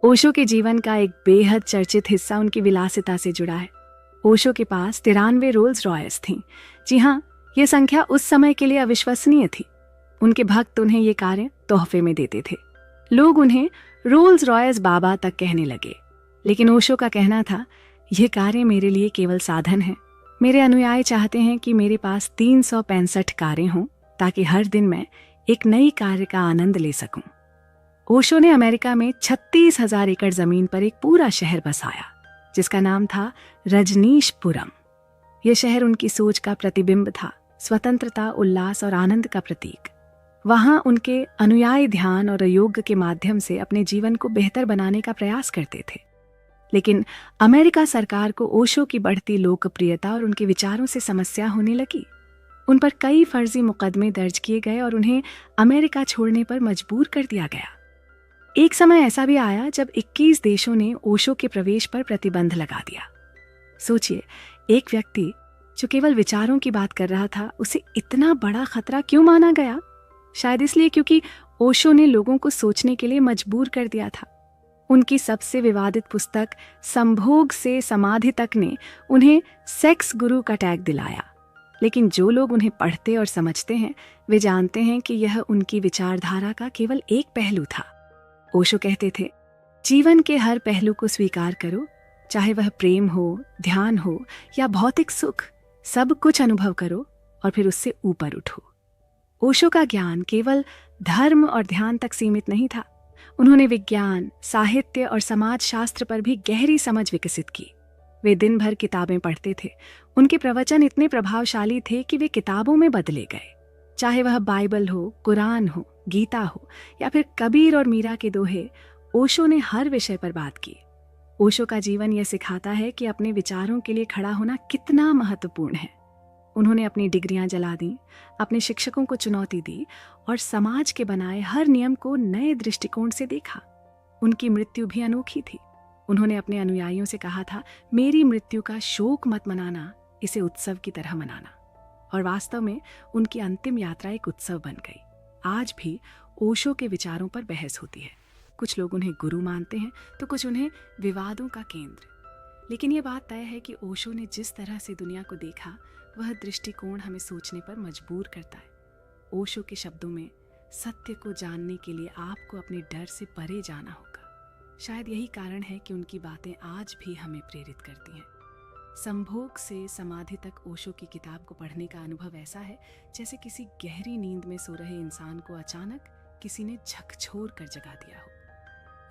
ओशो के जीवन का एक बेहद चर्चित हिस्सा उनकी विलासिता से जुड़ा है। ओशो के पास 93 रोल्स रॉयस थीं। जी हाँ, ये संख्या उस समय के लिए अविश्वसनीय थी। उनके भक्त उन्हें ये कार्य तोहफे में देते थे। लोग उन्हें रोल्स रॉयस बाबा तक कहने लगे। लेकिन ओशो का कहना था, यह कार्य मेरे लिए केवल साधन है। मेरे अनुयायी चाहते हैं कि मेरे पास 365 कारें हों ताकि हर दिन मैं एक नई कार्य का आनंद ले सकूं। ओशो ने अमेरिका में 36,000 एकड़ जमीन पर एक पूरा शहर बसाया जिसका नाम था रजनीशपुरम। यह शहर उनकी सोच का प्रतिबिंब था, स्वतंत्रता, उल्लास और आनंद का प्रतीक। वहां उनके अनुयायी ध्यान और योग के माध्यम से अपने जीवन को बेहतर बनाने का प्रयास करते थे। लेकिन अमेरिका सरकार को ओशो की बढ़ती लोकप्रियता और उनके विचारों से समस्या होने लगी। उन पर कई फर्जी मुकदमे दर्ज किए गए और उन्हें अमेरिका छोड़ने पर मजबूर कर दिया गया। एक समय ऐसा भी आया जब 21 देशों ने ओशो के प्रवेश पर प्रतिबंध लगा दिया। सोचिए, एक व्यक्ति जो केवल विचारों की बात कर रहा था, उसे इतना बड़ा खतरा क्यों माना गया? शायद इसलिए क्योंकि ओशो ने लोगों को सोचने के लिए मजबूर कर दिया था। उनकी सबसे विवादित पुस्तक संभोग से समाधि तक ने उन्हें सेक्स गुरु का टैग दिलाया। लेकिन जो लोग उन्हें पढ़ते और समझते हैं, वे जानते हैं कि यह उनकी विचारधारा का केवल एक पहलू था। ओशो कहते थे, जीवन के हर पहलू को स्वीकार करो, चाहे वह प्रेम हो, ध्यान हो या भौतिक सुख, सब कुछ अनुभव करो और फिर उससे ऊपर उठो। ओशो का ज्ञान केवल धर्म और ध्यान तक सीमित नहीं था। उन्होंने विज्ञान, साहित्य और समाज शास्त्र पर भी गहरी समझ विकसित की। वे दिन भर किताबें पढ़ते थे। उनके प्रवचन इतने प्रभावशाली थे कि वे किताबों में बदले गए। चाहे वह बाइबल हो, कुरान हो, गीता हो या फिर कबीर और मीरा के दोहे, ओशो ने हर विषय पर बात की। ओशो का जीवन यह सिखाता है कि अपने विचारों के लिए खड़ा होना कितना महत्वपूर्ण है। उन्होंने अपनी डिग्रियां जला दी, अपने शिक्षकों को चुनौती दी और समाज के बनाए हर नियम को नए दृष्टिकोण से देखा। उनकी मृत्यु भी अनोखी थी। उन्होंने अपने अनुयायियों से कहा था, मेरी मृत्यु का शोक मत मनाना, इसे उत्सव की तरह मनाना। और वास्तव में उनकी अंतिम यात्रा एक उत्सव बन गई। आज भी ओशो के विचारों पर बहस होती है। कुछ लोग उन्हें गुरु मानते हैं तो कुछ उन्हें विवादों का केंद्र। लेकिन ये बात तय है कि ओशो ने जिस तरह से दुनिया को देखा, वह दृष्टिकोण हमें सोचने पर मजबूर करता है। ओशो के शब्दों में, सत्य को जानने के लिए आपको अपने डर से परे जाना होगा। शायद यही कारण है कि उनकी बातें आज भी हमें प्रेरित करती हैं। संभोग से समाधि तक ओशो की किताब को पढ़ने का अनुभव ऐसा है जैसे किसी गहरी नींद में सो रहे इंसान को अचानक किसी ने झकझोर कर जगा दिया हो।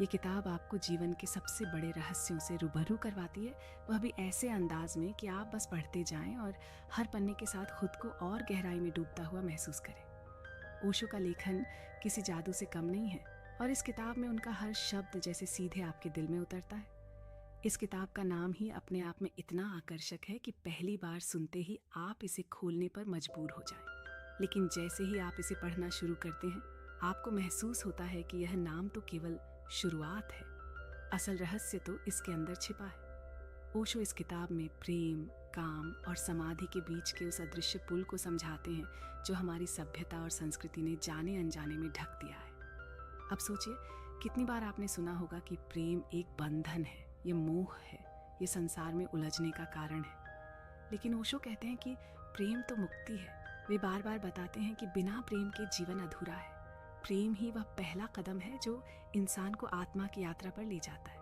ये किताब आपको जीवन के सबसे बड़े रहस्यों से रूबरू करवाती है, वह भी ऐसे अंदाज में कि आप बस पढ़ते जाएं और हर पन्ने के साथ खुद को और गहराई में डूबता हुआ महसूस करें। ओशो का लेखन किसी जादू से कम नहीं है और इस किताब में उनका हर शब्द जैसे सीधे आपके दिल में उतरता है। इस किताब का नाम ही अपने आप में इतना आकर्षक है कि पहली बार सुनते ही आप इसे खोलने पर मजबूर हो जाएं। लेकिन जैसे ही आप इसे पढ़ना शुरू करते हैं, आपको महसूस होता है कि यह नाम तो केवल शुरुआत है, असल रहस्य तो इसके अंदर छिपा है। ओशो इस किताब में प्रेम, काम और समाधि के बीच के उस अदृश्य पुल को समझाते हैं जो हमारी सभ्यता और संस्कृति ने जाने अनजाने में ढक दिया है। अब सोचिए, कितनी बार आपने सुना होगा कि प्रेम एक बंधन है, ये मोह है, ये संसार में उलझने का कारण है। लेकिन ओशो कहते हैं कि प्रेम तो मुक्ति है। वे बार बार बताते हैं कि बिना प्रेम के जीवन अधूरा है। प्रेम ही वह पहला कदम है जो इंसान को आत्मा की यात्रा पर ले जाता है।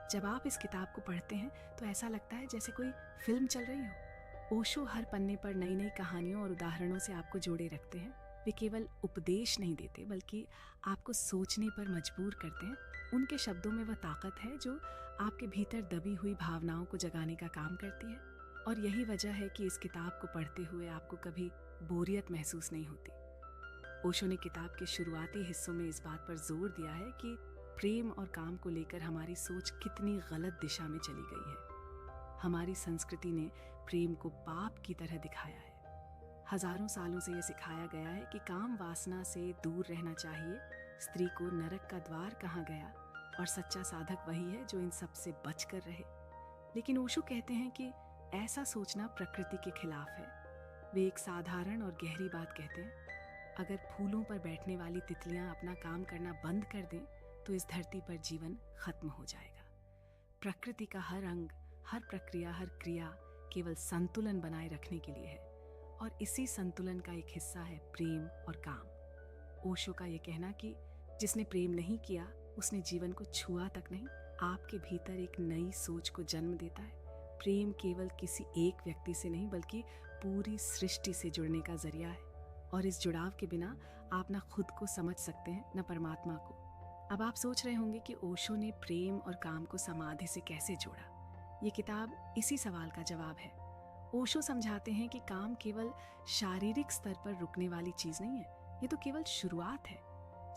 जब आप इस किताब को पढ़ते हैं तो ऐसा लगता है जैसे कोई फिल्म चल रही हो। ओशो हर पन्ने पर नई नई कहानियों और उदाहरणों से आपको जोड़े रखते हैं। वे केवल उपदेश नहीं देते बल्कि आपको सोचने पर मजबूर करते हैं। उनके शब्दों में वह ताकत है जो आपके भीतर दबी हुई भावनाओं को जगाने का काम करती है। और यही वजह है कि इस किताब को पढ़ते हुए आपको कभी बोरियत महसूस नहीं होती। ओशो ने किताब के शुरुआती हिस्सों में इस बात पर जोर दिया है कि प्रेम और काम को लेकर हमारी सोच कितनी गलत दिशा में चली गई है। हमारी संस्कृति ने प्रेम को पाप की तरह दिखाया है। हजारों सालों से यह सिखाया गया है कि काम वासना से दूर रहना चाहिए, स्त्री को नरक का द्वार कहा गया और सच्चा साधक वही है जो इन सब से बचकर रहे। लेकिन ओशो कहते हैं कि ऐसा सोचना प्रकृति के खिलाफ है। वे एक साधारण और गहरी बात कहते हैं, अगर फूलों पर बैठने वाली तितलियां अपना काम करना बंद कर दें तो इस धरती पर जीवन खत्म हो जाएगा। प्रकृति का हर अंग, हर प्रक्रिया, हर क्रिया केवल संतुलन बनाए रखने के लिए है, और इसी संतुलन का एक हिस्सा है प्रेम और काम। ओशो का यह कहना कि जिसने प्रेम नहीं किया उसने जीवन को छुआ तक नहीं, आपके भीतर एक नई सोच को जन्म देता है। प्रेम केवल किसी एक व्यक्ति से नहीं बल्कि पूरी सृष्टि से जुड़ने का जरिया है, और इस जुड़ाव के बिना आप न खुद को समझ सकते हैं न परमात्मा को। अब आप सोच रहे होंगे कि ओशो ने प्रेम और काम को समाधि से कैसे जोड़ा। ये किताब इसी सवाल का जवाब है। ओशो समझाते हैं कि काम केवल शारीरिक स्तर पर रुकने वाली चीज नहीं है, ये तो केवल शुरुआत है।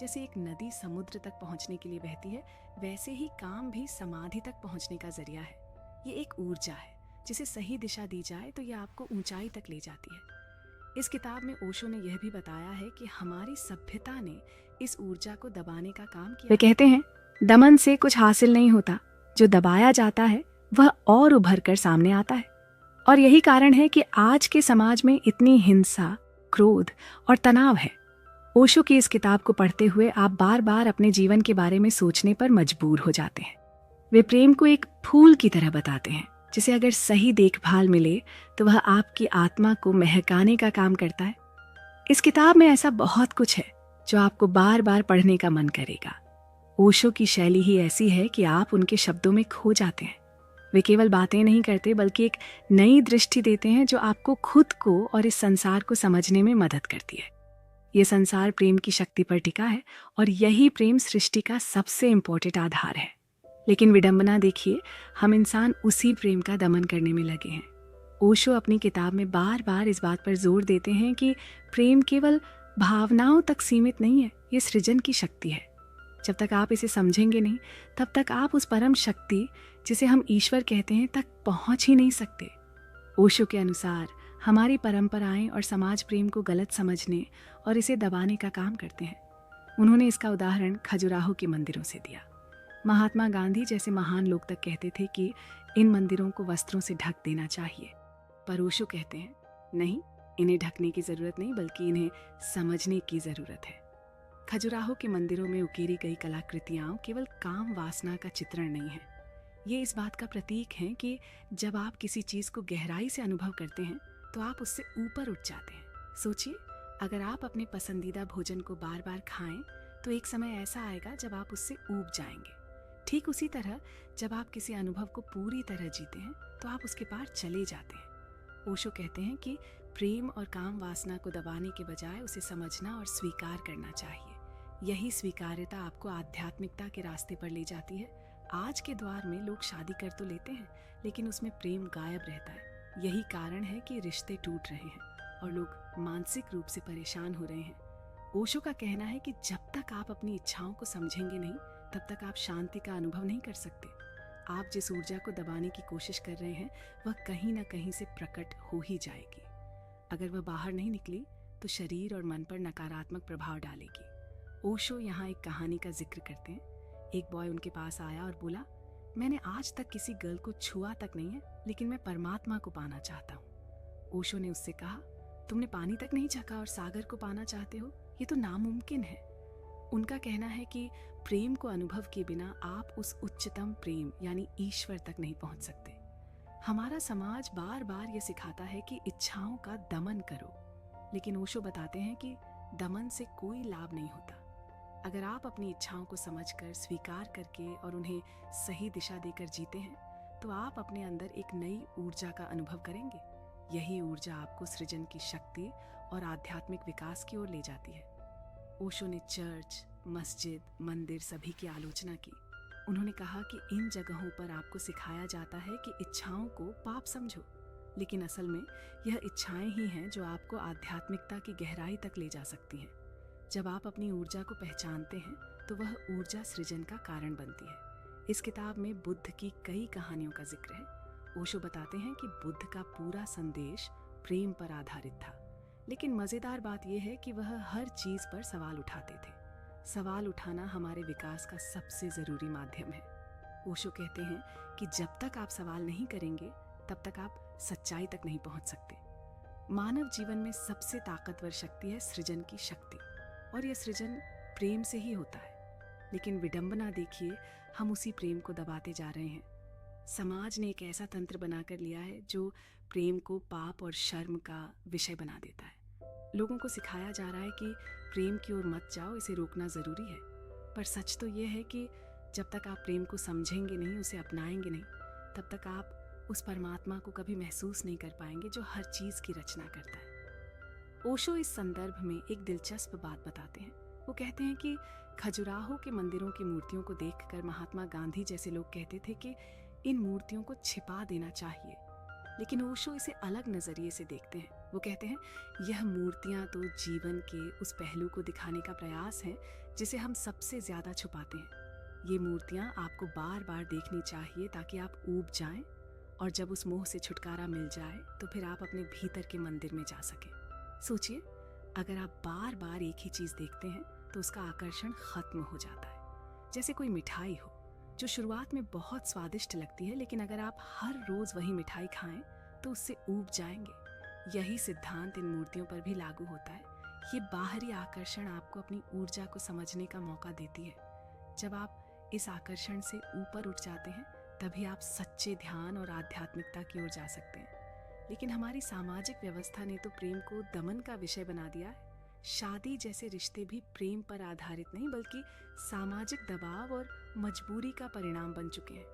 जैसे एक नदी समुद्र तक पहुंचने के लिए बहती है, वैसे ही काम भी समाधि तक पहुंचने का जरिया है। ये एक ऊर्जा है जिसे सही दिशा दी जाए तो ये आपको ऊंचाई तक ले जाती है। इस किताब में ओशो ने यह भी बताया है कि हमारी सभ्यता ने इस ऊर्जा को दबाने का काम किया। वे कहते हैं, दमन से कुछ हासिल नहीं होता, जो दबाया जाता है वह और उभर कर सामने आता है। और यही कारण है कि आज के समाज में इतनी हिंसा, क्रोध और तनाव है। ओशो की इस किताब को पढ़ते हुए आप बार बार अपने जीवन के बारे में सोचने पर मजबूर हो जाते हैं। वे प्रेम को एक फूल की तरह बताते हैं, जिसे अगर सही देखभाल मिले तो वह आपकी आत्मा को महकाने का काम करता है। इस किताब में ऐसा बहुत कुछ है जो आपको बार बार पढ़ने का मन करेगा। ओशो की शैली ही ऐसी है कि आप उनके शब्दों में खो जाते हैं। वे केवल बातें नहीं करते बल्कि एक नई दृष्टि देते हैं जो आपको खुद को और इस संसार को समझने में मदद करती है। ये संसार प्रेम की शक्ति पर टिका है, और यही प्रेम सृष्टि का सबसे इम्पोर्टेंट आधार है। लेकिन विडंबना देखिए, हम इंसान उसी प्रेम का दमन करने में लगे हैं। ओशो अपनी किताब में बार बार इस बात पर जोर देते हैं कि प्रेम केवल भावनाओं तक सीमित नहीं है, ये सृजन की शक्ति है। जब तक आप इसे समझेंगे नहीं, तब तक आप उस परम शक्ति जिसे हम ईश्वर कहते हैं तक पहुंच ही नहीं सकते। ओशो के अनुसार हमारी परंपराएं और समाज प्रेम को गलत समझने और इसे दबाने का काम करते हैं। उन्होंने इसका उदाहरण खजुराहो के मंदिरों से दिया। महात्मा गांधी जैसे महान लोग तक कहते थे कि इन मंदिरों को वस्त्रों से ढक देना चाहिए, पर ओशो कहते हैं नहीं, इन्हें ढकने की जरूरत नहीं बल्कि इन्हें समझने की जरूरत है। खजुराहो के मंदिरों में उकेरी गई कलाकृतियां केवल काम वासना का चित्रण नहीं है, ये इस बात का प्रतीक है कि जब आप किसी चीज को गहराई से अनुभव करते हैं तो आप उससे ऊपर उठ जाते हैं। सोचिए, अगर आप अपने पसंदीदा भोजन को बार बार खाएं तो एक समय ऐसा आएगा जब आप उससे ऊब जाएंगे। ठीक उसी तरह जब आप किसी अनुभव को पूरी तरह जीते हैं तो आप उसके पार चले जाते हैं। ओशो कहते हैं कि प्रेम और काम वासना को दबाने के बजाय उसे समझना और स्वीकार करना चाहिए। यही स्वीकार्यता आपको आध्यात्मिकता के रास्ते पर ले जाती है। आज के दौर में लोग शादी कर तो लेते हैं, लेकिन उसमें प्रेम गायब रहता है। यही कारण है कि रिश्ते टूट रहे हैं और लोग मानसिक रूप से परेशान हो रहे हैं। ओशो का कहना है कि जब तक आप अपनी इच्छाओं को समझेंगे नहीं, तब तक आप शांति का अनुभव नहीं कर सकते। आप जिस ऊर्जा को दबाने की कोशिश कर रहे हैं वह कहीं ना कहीं से प्रकट हो ही जाएगी। अगर वह बाहर नहीं निकली तो शरीर और मन पर नकारात्मक प्रभाव डालेगी। ओशो यहाँ एक कहानी का जिक्र करते हैं। एक बॉय उनके पास आया और बोला, मैंने आज तक किसी गर्ल को छुआ तक नहीं है, लेकिन मैं परमात्मा को पाना चाहता हूँ। ओशो ने उससे कहा, तुमने पानी तक नहीं चखा और सागर को पाना चाहते हो, ये तो नामुमकिन है। उनका कहना है कि प्रेम को अनुभव के बिना आप उस उच्चतम प्रेम यानी ईश्वर तक नहीं पहुंच सकते। हमारा समाज बार बार ये सिखाता है कि इच्छाओं का दमन करो, लेकिन ओशो बताते हैं कि दमन से कोई लाभ नहीं होता। अगर आप अपनी इच्छाओं को समझकर, स्वीकार करके और उन्हें सही दिशा देकर जीते हैं तो आप अपने अंदर एक नई ऊर्जा का अनुभव करेंगे। यही ऊर्जा आपको सृजन की शक्ति और आध्यात्मिक विकास की ओर ले जाती है। ओशो ने चर्च, मस्जिद, मंदिर सभी की आलोचना की। उन्होंने कहा कि इन जगहों पर आपको सिखाया जाता है कि इच्छाओं को पाप समझो, लेकिन असल में यह इच्छाएं ही हैं जो आपको आध्यात्मिकता की गहराई तक ले जा सकती हैं। जब आप अपनी ऊर्जा को पहचानते हैं तो वह ऊर्जा सृजन का कारण बनती है। इस किताब में बुद्ध की कई कहानियों का जिक्र है। ओशो बताते हैं कि बुद्ध का पूरा संदेश प्रेम पर आधारित था, लेकिन मजेदार बात यह है कि वह हर चीज पर सवाल उठाते थे। सवाल उठाना हमारे विकास का सबसे जरूरी माध्यम है। ओशो कहते हैं कि जब तक आप सवाल नहीं करेंगे तब तक आप सच्चाई तक नहीं पहुंच सकते। मानव जीवन में सबसे ताकतवर शक्ति है सृजन की शक्ति, और यह सृजन प्रेम से ही होता है। लेकिन विडंबना देखिए, हम उसी प्रेम को दबाते जा रहे हैं। समाज ने एक ऐसा तंत्र बनाकर लिया है जो प्रेम को पाप और शर्म का विषय बना देता है। लोगों को सिखाया जा रहा है कि प्रेम की ओर मत जाओ, इसे रोकना ज़रूरी है। पर सच तो ये है कि जब तक आप प्रेम को समझेंगे नहीं, उसे अपनाएंगे नहीं, तब तक आप उस परमात्मा को कभी महसूस नहीं कर पाएंगे जो हर चीज़ की रचना करता है। ओशो इस संदर्भ में एक दिलचस्प बात बताते हैं। वो कहते हैं कि खजुराहो के मंदिरों की मूर्तियों को देखकर महात्मा गांधी जैसे लोग कहते थे कि इन मूर्तियों को छिपा देना चाहिए, लेकिन ओशो इसे अलग नज़रिए से देखते हैं। वो कहते हैं, यह मूर्तियाँ तो जीवन के उस पहलू को दिखाने का प्रयास है जिसे हम सबसे ज़्यादा छुपाते हैं। ये मूर्तियाँ आपको बार बार देखनी चाहिए ताकि आप ऊब जाएं, और जब उस मोह से छुटकारा मिल जाए तो फिर आप अपने भीतर के मंदिर में जा सकें। सोचिए, अगर आप बार बार एक ही चीज़ देखते हैं तो उसका आकर्षण खत्म हो जाता है। जैसे कोई मिठाई हो जो शुरुआत में बहुत स्वादिष्ट लगती है, लेकिन अगर आप हर रोज़ वही मिठाई खाएं तो उससे ऊब जाएंगे। यही सिद्धांत इन मूर्तियों पर भी लागू होता है। ये बाहरी आकर्षण आपको अपनी ऊर्जा को समझने का मौका देती है। जब आप इस आकर्षण से ऊपर उठ जाते हैं तभी आप सच्चे ध्यान और आध्यात्मिकता की ओर जा सकते हैं। लेकिन हमारी सामाजिक व्यवस्था ने तो प्रेम को दमन का विषय बना दिया है। शादी जैसे रिश्ते भी प्रेम पर आधारित नहीं बल्कि सामाजिक दबाव और मजबूरी का परिणाम बन चुके हैं।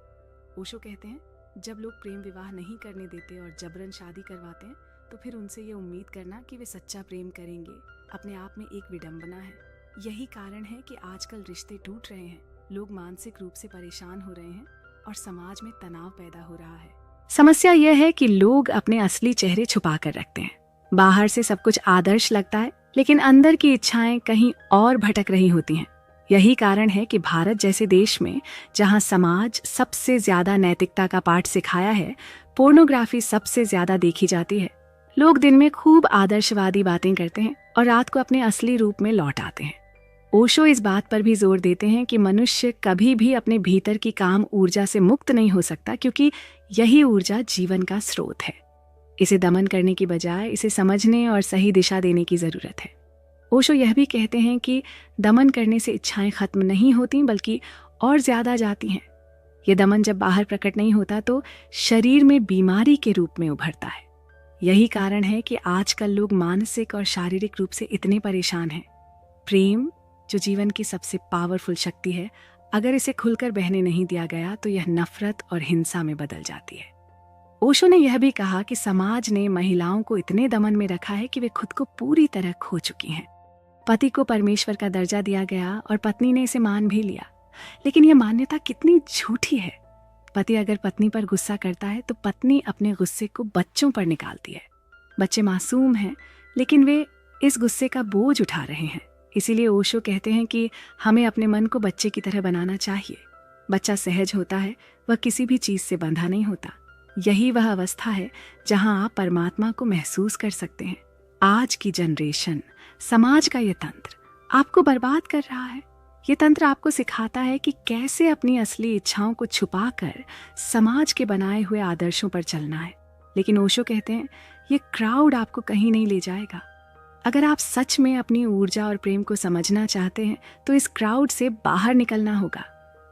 ओशो कहते हैं, जब लोग प्रेम विवाह नहीं करने देते और जबरन शादी करवाते हैं तो फिर उनसे ये उम्मीद करना कि वे सच्चा प्रेम करेंगे अपने आप में एक विडंबना है। यही कारण है कि आजकल रिश्ते टूट रहे हैं, लोग मानसिक रूप से परेशान हो रहे हैं और समाज में तनाव पैदा हो रहा है। समस्या यह है कि लोग अपने असली चेहरे छुपा कर रखते हैं। बाहर से सब कुछ आदर्श लगता है, लेकिन अंदर की इच्छाएं कहीं और भटक रही होती हैं। यही कारण है कि भारत जैसे देश में, जहां समाज सबसे ज्यादा नैतिकता का पाठ सिखाया है, पोर्नोग्राफी सबसे ज्यादा देखी जाती है। लोग दिन में खूब आदर्शवादी बातें करते हैं और रात को अपने असली रूप में लौट आते हैं। ओशो इस बात पर भी जोर देते हैं कि मनुष्य कभी भी अपने भीतर की काम ऊर्जा से मुक्त नहीं हो सकता, क्योंकि यही ऊर्जा जीवन का स्रोत है। इसे दमन करने की बजाय इसे समझने और सही दिशा देने की जरूरत है। ओशो यह भी कहते हैं कि दमन करने से इच्छाएं खत्म नहीं होती बल्कि और ज्यादा जाती हैं। ये दमन जब बाहर प्रकट नहीं होता तो शरीर में बीमारी के रूप में उभरता है। यही कारण है कि आजकल लोग मानसिक और शारीरिक रूप से इतने परेशान हैं। प्रेम, जो जीवन की सबसे पावरफुल शक्ति है, अगर इसे खुलकर बहने नहीं दिया गया तो यह नफरत और हिंसा में बदल जाती है। ओशो ने यह भी कहा कि समाज ने महिलाओं को इतने दमन में रखा है कि वे खुद को पूरी तरह खो चुकी हैं। पति को परमेश्वर का दर्जा दिया गया और पत्नी ने इसे मान भी लिया, लेकिन यह मान्यता कितनी झूठी है। पति अगर पत्नी पर गुस्सा करता है तो पत्नी अपने गुस्से को बच्चों पर निकालती है। बच्चे मासूम हैं, लेकिन वे इस गुस्से का बोझ उठा रहे हैं। इसीलिए ओशो कहते हैं कि हमें अपने मन को बच्चे की तरह बनाना चाहिए। बच्चा सहज होता है, वह किसी भी चीज से बंधा नहीं होता। यही वह अवस्था है जहां आप परमात्मा को महसूस कर सकते हैं। आज की जनरेशन, समाज का यह तंत्र आपको बर्बाद कर रहा है। ये तंत्र आपको सिखाता है कि कैसे अपनी असली इच्छाओं को छुपाकर समाज के बनाए हुए आदर्शों पर चलना है। लेकिन ओशो कहते हैं, ये क्राउड आपको कहीं नहीं ले जाएगा। अगर आप सच में अपनी ऊर्जा और प्रेम को समझना चाहते हैं तो इस क्राउड से बाहर निकलना होगा।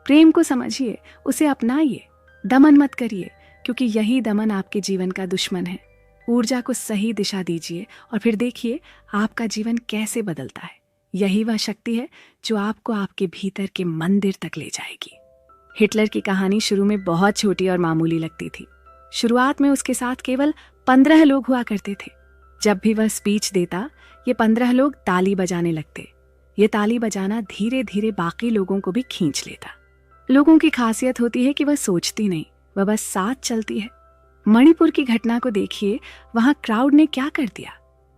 प्रेम को समझिए, उसे अपनाइए, दमन मत करिए, क्योंकि यही दमन आपके जीवन का दुश्मन है। ऊर्जा को सही दिशा दीजिए और फिर देखिए आपका जीवन कैसे बदलता है। यही वह शक्ति है जो आपको आपके भीतर के मंदिर तक ले जाएगी। हिटलर की कहानी शुरू में बहुत छोटी और मामूली लगती थी। शुरुआत में उसके साथ केवल 15 लोग हुआ करते थे। जब भी वह स्पीच देता, ये 15 लोग ताली बजाने लगते। ये ताली बजाना धीरे धीरे बाकी लोगों को भी खींच लेता। लोगों की खासियत होती है कि वह सोचती नहीं, वह बस साथ चलती है। मणिपुर की घटना को देखिए, वहां क्राउड ने क्या कर दिया।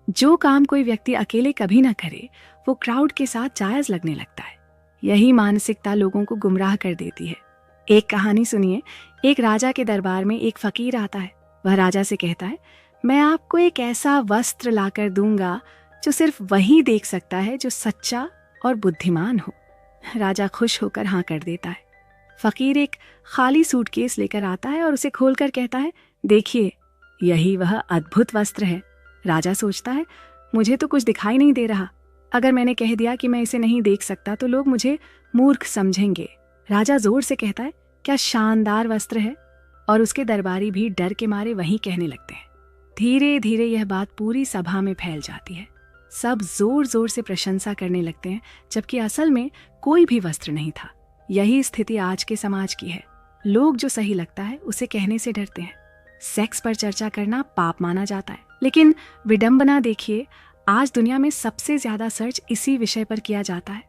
जो काम कोई व्यक्ति अकेले कभी ना करे, वो क्राउड के साथ जायज लगने लगता है। यही मानसिकता लोगों को गुमराह कर देती है। एक कहानी सुनिए। एक राजा के दरबार में एक फकीर आता है। वह राजा से कहता है, मैं आपको एक ऐसा वस्त्र लाकर दूंगा जो सिर्फ वही देख सकता है जो सच्चा और बुद्धिमान हो। राजा खुश होकर हाँ कर देता है। फकीर एक खाली सूटकेस लेकर आता है और उसे खोलकर कहता है, देखिए यही वह अद्भुत वस्त्र है। राजा सोचता है, मुझे तो कुछ दिखाई नहीं दे रहा। अगर मैंने कह दिया कि मैं इसे नहीं देख सकता तो लोग मुझे मूर्ख समझेंगे। राजा जोर से कहता है, क्या शानदार वस्त्र है, और उसके दरबारी भी डर के मारे वहीं कहने लगते हैं। धीरे धीरे यह बात पूरी सभा में फैल जाती है। सब जोर जोर से प्रशंसा करने लगते हैं, जबकि असल में कोई भी वस्त्र नहीं था। यही स्थिति आज के समाज की है। लोग जो सही लगता है उसे कहने से डरते हैं। सेक्स पर चर्चा करना पाप माना जाता है, लेकिन विडंबना देखिए, आज दुनिया में सबसे ज्यादा सर्च इसी विषय पर किया जाता है।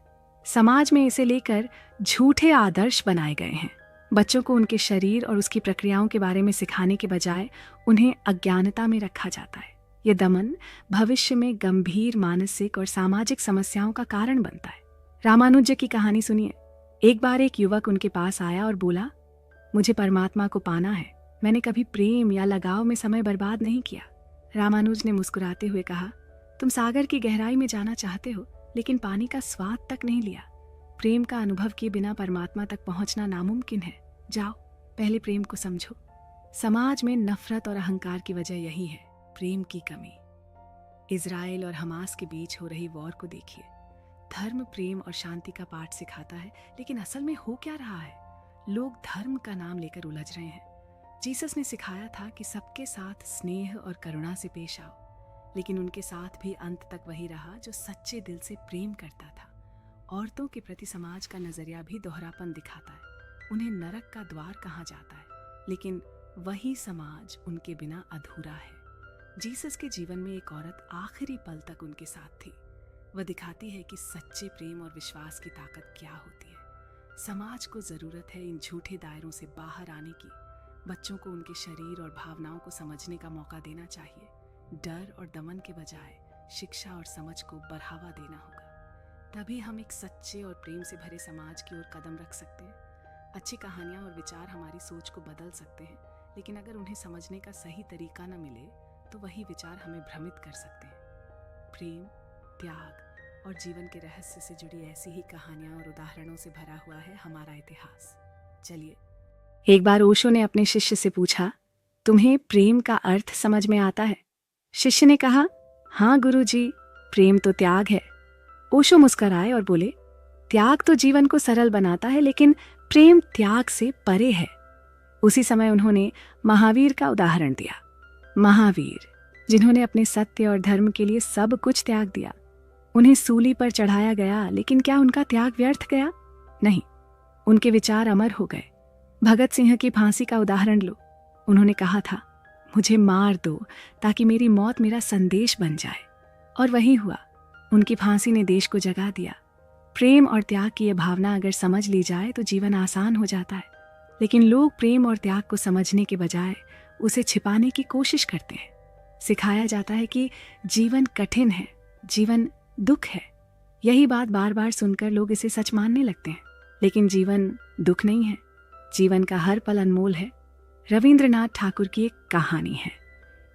समाज में इसे लेकर झूठे आदर्श बनाए गए हैं। बच्चों को उनके शरीर और उसकी प्रक्रियाओं के बारे में सिखाने के बजाय उन्हें अज्ञानता में रखा जाता है। यह दमन भविष्य में गंभीर मानसिक और सामाजिक समस्याओं का कारण बनता है। रामानुज की कहानी सुनिए। एक बार एक युवक उनके पास आया और बोला, मुझे परमात्मा को पाना है, मैंने कभी प्रेम या लगाव में समय बर्बाद नहीं किया। रामानुज ने मुस्कुराते हुए कहा, तुम सागर की गहराई में जाना चाहते हो, लेकिन पानी का स्वाद तक नहीं लिया। प्रेम का अनुभव किए बिना परमात्मा तक पहुंचना नामुमकिन है। जाओ, पहले प्रेम को समझो। समाज में नफरत और अहंकार की वजह यही है, प्रेम की कमी। इजराइल और हमास के बीच हो रही वॉर को देखिए। धर्म प्रेम और शांति का पाठ सिखाता है, लेकिन असल में हो क्या रहा है? लोग धर्म का नाम लेकर उलझ रहे हैं। जीसस ने सिखाया था कि सबके साथ स्नेह और करुणा से पेश आओ, लेकिन उनके साथ भी अंत तक वही रहा जो सच्चे दिल से प्रेम करता था। औरतों के प्रति समाज का नजरिया भी दोहरापन दिखाता है। उन्हें नरक का द्वार कहा जाता है, लेकिन वही समाज उनके बिना अधूरा है। जीसस के जीवन में एक औरत आखिरी पल तक उनके साथ थी। वह दिखाती है कि सच्चे प्रेम और विश्वास की ताकत क्या होती है। समाज को जरूरत है इन झूठे दायरों से बाहर आने की। बच्चों को उनके शरीर और भावनाओं को समझने का मौका देना चाहिए। डर और दमन के बजाय शिक्षा और समझ को बढ़ावा देना होगा। तभी हम एक सच्चे और प्रेम से भरे समाज की ओर कदम रख सकते हैं। अच्छी कहानियां और विचार हमारी सोच को बदल सकते हैं, लेकिन अगर उन्हें समझने का सही तरीका न मिले तो वही विचार हमें भ्रमित कर सकते हैं। प्रेम, त्याग और जीवन के रहस्य से जुड़ी ऐसी ही कहानियां और उदाहरणों से भरा हुआ है हमारा इतिहास। चलिए, एक बार ओशो ने अपने शिष्य से पूछा, तुम्हें प्रेम का अर्थ समझ में आता है? शिष्य ने कहा, हाँ गुरुजी, प्रेम तो त्याग है। ओशो मुस्कुराए और बोले, त्याग तो जीवन को सरल बनाता है, लेकिन प्रेम त्याग से परे है। उसी समय उन्होंने महावीर का उदाहरण दिया। महावीर, जिन्होंने अपने सत्य और धर्म के लिए सब कुछ त्याग दिया। उन्हें सूली पर चढ़ाया गया, लेकिन क्या उनका त्याग व्यर्थ गया? नहीं, उनके विचार अमर हो गए। भगत सिंह की फांसी का उदाहरण लो। उन्होंने कहा था, मुझे मार दो ताकि मेरी मौत मेरा संदेश बन जाए, और वही हुआ। उनकी फांसी ने देश को जगा दिया। प्रेम और त्याग की यह भावना अगर समझ ली जाए तो जीवन आसान हो जाता है, लेकिन लोग प्रेम और त्याग को समझने के बजाय उसे छिपाने की कोशिश करते हैं। सिखाया जाता है कि जीवन कठिन है, जीवन दुख है। यही बात बार बार सुनकर लोग इसे सच मानने लगते हैं, लेकिन जीवन दुख नहीं है। जीवन का हर पल अनमोल है। रविंद्रनाथ ठाकुर की एक कहानी है।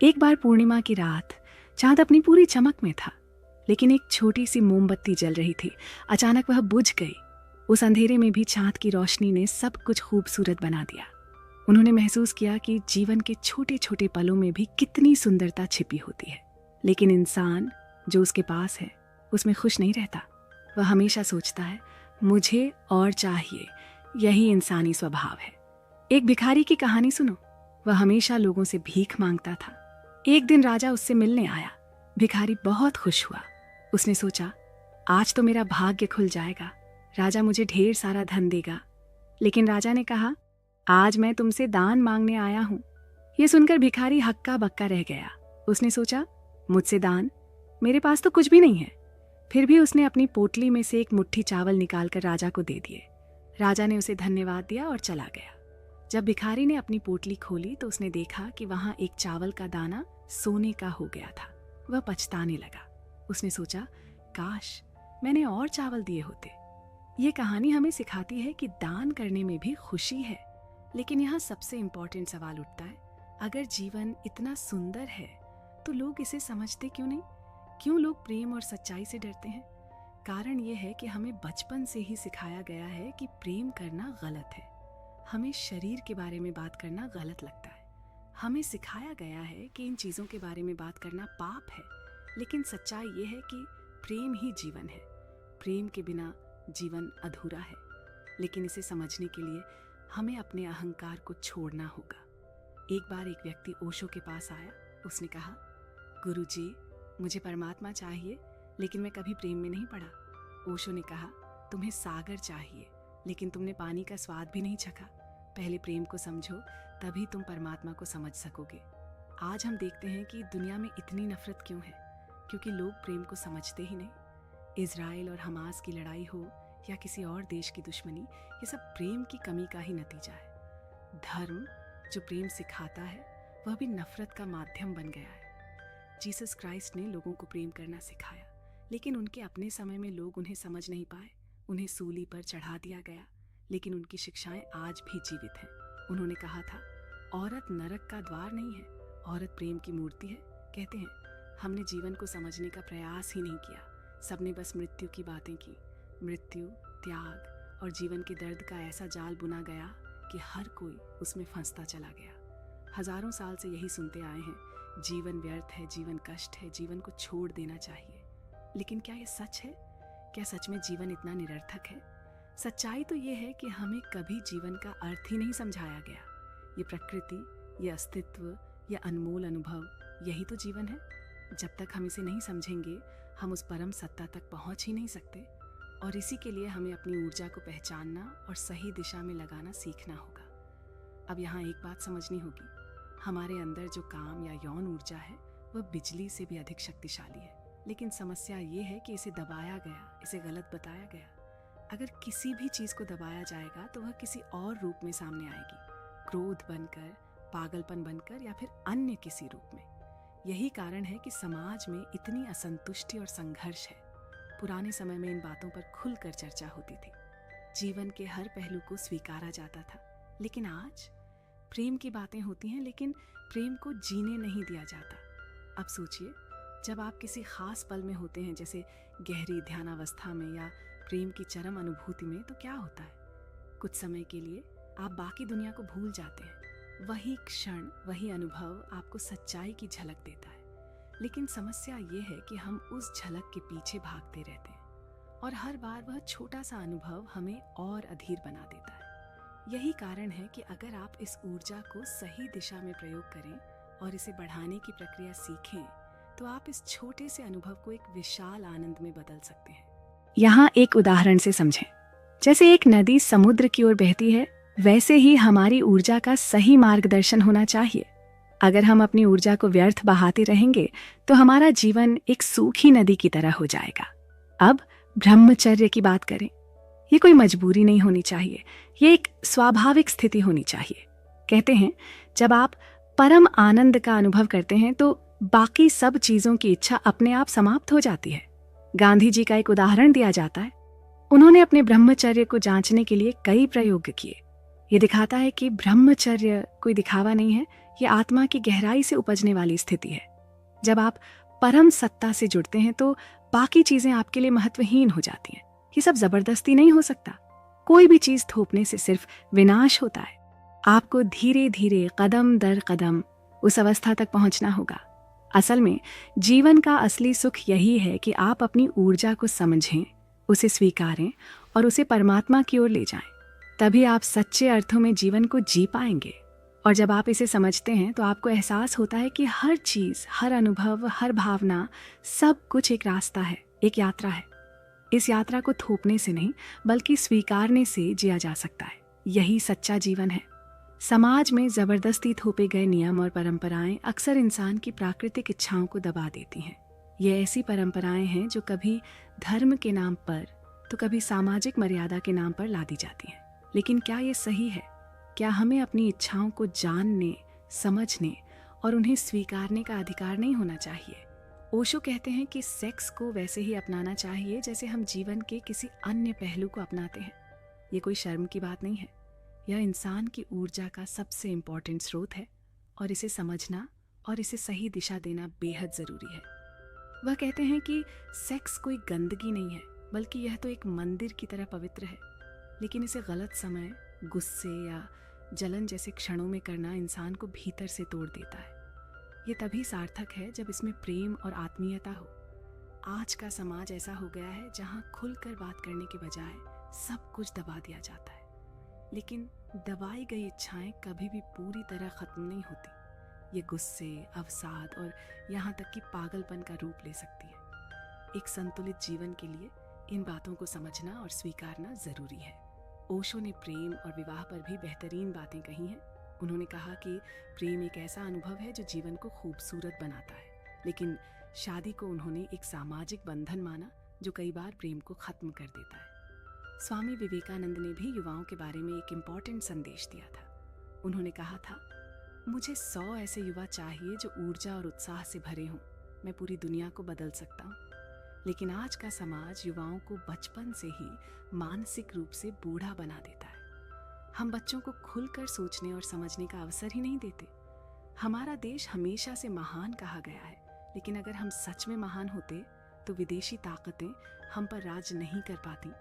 एक बार पूर्णिमा की रात, चांद अपनी पूरी चमक में था, लेकिन एक छोटी सी मोमबत्ती जल रही थी। अचानक वह बुझ गई। उस अंधेरे में भी चांद की रोशनी ने सब कुछ खूबसूरत बना दिया। उन्होंने महसूस किया कि जीवन के छोटे छोटे पलों में भी कितनी सुंदरता छिपी होती है। लेकिन इंसान जो उसके पास है उसमें खुश नहीं रहता। वह हमेशा सोचता है, मुझे और चाहिए। यही इंसानी स्वभाव है। एक भिखारी की कहानी सुनो। वह हमेशा लोगों से भीख मांगता था। एक दिन राजा उससे मिलने आया। भिखारी बहुत खुश हुआ। उसने सोचा, आज तो मेरा भाग्य खुल जाएगा, राजा मुझे ढेर सारा धन देगा। लेकिन राजा ने कहा, आज मैं तुमसे दान मांगने आया हूं। यह सुनकर भिखारी हक्का बक्का रह गया। उसने सोचा, मुझसे दान? मेरे पास तो कुछ भी नहीं है। फिर भी उसने अपनी पोटली में से एक मुट्ठी चावल निकालकर राजा को दे दिए। राजा ने उसे धन्यवाद दिया और चला गया। जब भिखारी ने अपनी पोटली खोली तो उसने देखा कि वहां एक चावल का दाना सोने का हो गया था। वह पछताने लगा। उसने सोचा, काश मैंने और चावल दिए होते। ये कहानी हमें सिखाती है कि दान करने में भी खुशी है। लेकिन यहाँ सबसे इम्पोर्टेंट सवाल उठता है, अगर जीवन इतना सुंदर है तो लोग इसे समझते क्यों नहीं? क्यों लोग प्रेम और सच्चाई से डरते हैं? कारण यह है कि हमें बचपन से ही सिखाया गया है कि प्रेम करना गलत है। हमें शरीर के बारे में बात करना गलत लगता है। हमें सिखाया गया है कि इन चीज़ों के बारे में बात करना पाप है। लेकिन सच्चाई ये है कि प्रेम ही जीवन है। प्रेम के बिना जीवन अधूरा है, लेकिन इसे समझने के लिए हमें अपने अहंकार को छोड़ना होगा। एक बार एक व्यक्ति ओशो के पास आया। उसने कहा, गुरुजी, मुझे परमात्मा चाहिए, लेकिन मैं कभी प्रेम में नहीं पड़ा। ओशो ने कहा, तुम्हें सागर चाहिए, लेकिन तुमने पानी का स्वाद भी नहीं चखा। पहले प्रेम को समझो, तभी तुम परमात्मा को समझ सकोगे। आज हम देखते हैं कि दुनिया में इतनी नफरत क्यों है, क्योंकि लोग प्रेम को समझते ही नहीं। इजराइल और हमास की लड़ाई हो या किसी और देश की दुश्मनी, ये सब प्रेम की कमी का ही नतीजा है। धर्म जो प्रेम सिखाता है, वह भी नफरत का माध्यम बन गया है। जीसस क्राइस्ट ने लोगों को प्रेम करना सिखाया, लेकिन उनके अपने समय में लोग उन्हें समझ नहीं पाए। उन्हें सूली पर चढ़ा दिया गया, लेकिन उनकी शिक्षाएं आज भी जीवित हैं। उन्होंने कहा था, औरत नरक का द्वार नहीं है, औरत प्रेम की मूर्ति है। कहते हैं, हमने जीवन को समझने का प्रयास ही नहीं किया। सबने बस मृत्यु की बातें की। मृत्यु, त्याग और जीवन के दर्द का ऐसा जाल बुना गया कि हर कोई उसमें फंसता चला गया। हजारों साल से यही सुनते आए हैं, जीवन व्यर्थ है, जीवन कष्ट है, जीवन को छोड़ देना चाहिए। लेकिन क्या ये सच है? क्या सच में जीवन इतना निरर्थक है? सच्चाई तो ये है कि हमें कभी जीवन का अर्थ ही नहीं समझाया गया। ये प्रकृति, ये अस्तित्व, ये अनमोल अनुभव, यही तो जीवन है। जब तक हम इसे नहीं समझेंगे, हम उस परम सत्ता तक पहुंच ही नहीं सकते। और इसी के लिए हमें अपनी ऊर्जा को पहचानना और सही दिशा में लगाना सीखना होगा। अब यहाँ एक बात समझनी होगी, हमारे अंदर जो काम या यौन ऊर्जा है, वह बिजली से भी अधिक शक्तिशाली है। लेकिन समस्या ये है कि इसे दबाया गया, इसे गलत बताया गया। अगर किसी भी चीज़ को दबाया जाएगा तो वह किसी और रूप में सामने आएगी, क्रोध बनकर, पागलपन बनकर या फिर अन्य किसी रूप में। यही कारण है कि समाज में इतनी असंतुष्टि और संघर्ष है। पुराने समय में इन बातों पर खुलकर चर्चा होती थी। जीवन के हर पहलू को स्वीकारा जाता था। लेकिन आज प्रेम की बातें होती हैं, लेकिन प्रेम को जीने नहीं दिया जाता। अब सोचिए, जब आप किसी खास पल में होते हैं, जैसे गहरी ध्यानावस्था में या प्रेम की चरम अनुभूति में, तो क्या होता है? कुछ समय के लिए आप बाकी दुनिया को भूल जाते हैं। वही क्षण, वही अनुभव आपको सच्चाई की झलक देता है। लेकिन समस्या ये है कि हम उस झलक के पीछे भागते रहते हैं, और हर बार वह छोटा सा अनुभव हमें और अधीर बना देता है। यही कारण है कि अगर आप इस ऊर्जा को सही दिशा में प्रयोग करें और इसे बढ़ाने की प्रक्रिया सीखें, तो आप इस छोटे से अनुभव को एक विशाल आनंद में बदल सकते हैं। यहाँ एक उदाहरण से समझें। जैसे एक नदी समुद्र की ओर बहती है, वैसे ही हमारी ऊर्जा का सही मार्गदर्शन होना चाहिए। अगर हम अपनी ऊर्जा को व्यर्थ बहाते रहेंगे, तो हमारा जीवन एक सूखी नदी की तरह हो जाएगा। अब ब्रह्मचर्य की बात करें। ये कोई मजबूरी नहीं होनी चाहिए, ये एक स्वाभाविक स्थिति होनी चाहिए। कहते हैं, जब आप परम आनंद का अनुभव करते हैं, तो बाकी सब चीजों की इच्छा अपने आप समाप्त हो जाती है। गांधी जी का एक उदाहरण दिया जाता है। उन्होंने अपने ब्रह्मचर्य को जांचने के लिए कई प्रयोग किए। ये दिखाता है कि ब्रह्मचर्य कोई दिखावा नहीं है, ये आत्मा की गहराई से उपजने वाली स्थिति है। जब आप परम सत्ता से जुड़ते हैं, तो बाकी चीजें आपके लिए महत्वहीन हो जाती हैं। ये सब जबरदस्ती नहीं हो सकता। कोई भी चीज थोपने से सिर्फ विनाश होता है। आपको धीरे धीरे, कदम दर कदम उस अवस्था तक पहुंचना होगा। असल में जीवन का असली सुख यही है कि आप अपनी ऊर्जा को समझें, उसे स्वीकारें और उसे परमात्मा की ओर ले जाएं। तभी आप सच्चे अर्थों में जीवन को जी पाएंगे। और जब आप इसे समझते हैं, तो आपको एहसास होता है कि हर चीज, हर अनुभव, हर भावना, सब कुछ एक रास्ता है, एक यात्रा है। इस यात्रा को थोपने से नहीं, बल्कि स्वीकारने से जिया जा सकता है। यही सच्चा जीवन है। समाज में जबरदस्ती थोपे गए नियम और परंपराएं अक्सर इंसान की प्राकृतिक इच्छाओं को दबा देती हैं। ये ऐसी परंपराएं हैं जो कभी धर्म के नाम पर, तो कभी सामाजिक मर्यादा के नाम पर लादी जाती हैं। लेकिन क्या ये सही है? क्या हमें अपनी इच्छाओं को जानने, समझने और उन्हें स्वीकारने का अधिकार नहीं होना चाहिए? ओशो कहते हैं कि सेक्स को वैसे ही अपनाना चाहिए जैसे हम जीवन के किसी अन्य पहलू को अपनाते हैं। ये कोई शर्म की बात नहीं है। यह इंसान की ऊर्जा का सबसे इम्पोर्टेंट स्रोत है, और इसे समझना और इसे सही दिशा देना बेहद ज़रूरी है। वह कहते हैं कि सेक्स कोई गंदगी नहीं है, बल्कि यह तो एक मंदिर की तरह पवित्र है। लेकिन इसे गलत समय, गुस्से या जलन जैसे क्षणों में करना इंसान को भीतर से तोड़ देता है। ये तभी सार्थक है जब इसमें प्रेम और आत्मीयता हो। आज का समाज ऐसा हो गया है जहां खुलकर बात करने के बजाय सब कुछ दबा दिया जाता है। लेकिन दबाई गई इच्छाएं कभी भी पूरी तरह खत्म नहीं होती। ये गुस्से, अवसाद और यहाँ तक कि पागलपन का रूप ले सकती है। एक संतुलित जीवन के लिए इन बातों को समझना और स्वीकारना जरूरी है। ओशो ने प्रेम और विवाह पर भी बेहतरीन बातें कही हैं। उन्होंने कहा कि प्रेम एक ऐसा अनुभव है जो जीवन को खूबसूरत बनाता है, लेकिन शादी को उन्होंने एक सामाजिक बंधन माना जो कई बार प्रेम को खत्म कर देता है। स्वामी विवेकानंद ने भी युवाओं के बारे में एक इम्पॉर्टेंट संदेश दिया था। उन्होंने कहा था, मुझे 100 ऐसे युवा चाहिए जो ऊर्जा और उत्साह से भरे हों। मैं पूरी दुनिया को बदल सकता हूँ। लेकिन आज का समाज युवाओं को बचपन से ही मानसिक रूप से बूढ़ा बना देता है। हम बच्चों को खुलकर सोचने और समझने का अवसर ही नहीं देते। हमारा देश हमेशा से महान कहा गया है, लेकिन अगर हम सच में महान होते तो विदेशी ताकतें हम पर राज नहीं कर पाती।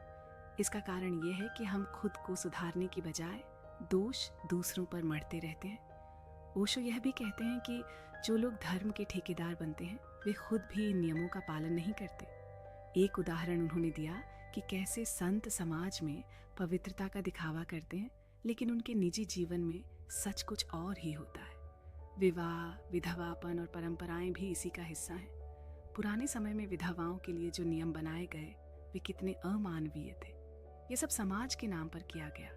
इसका कारण यह है कि हम खुद को सुधारने की बजाय दोष दूसरों पर मढ़ते रहते हैं। ओशो यह भी कहते हैं कि जो लोग धर्म के ठेकेदार बनते हैं वे खुद भी इन नियमों का पालन नहीं करते। एक उदाहरण उन्होंने दिया कि कैसे संत समाज में पवित्रता का दिखावा करते हैं, लेकिन उनके निजी जीवन में सच कुछ और ही होता है। विवाह, विधवापन और परंपराएं भी इसी का हिस्सा हैं। पुराने समय में विधवाओं के लिए जो नियम बनाए गए वे कितने अमानवीय थे। ये सब समाज के नाम पर किया गया,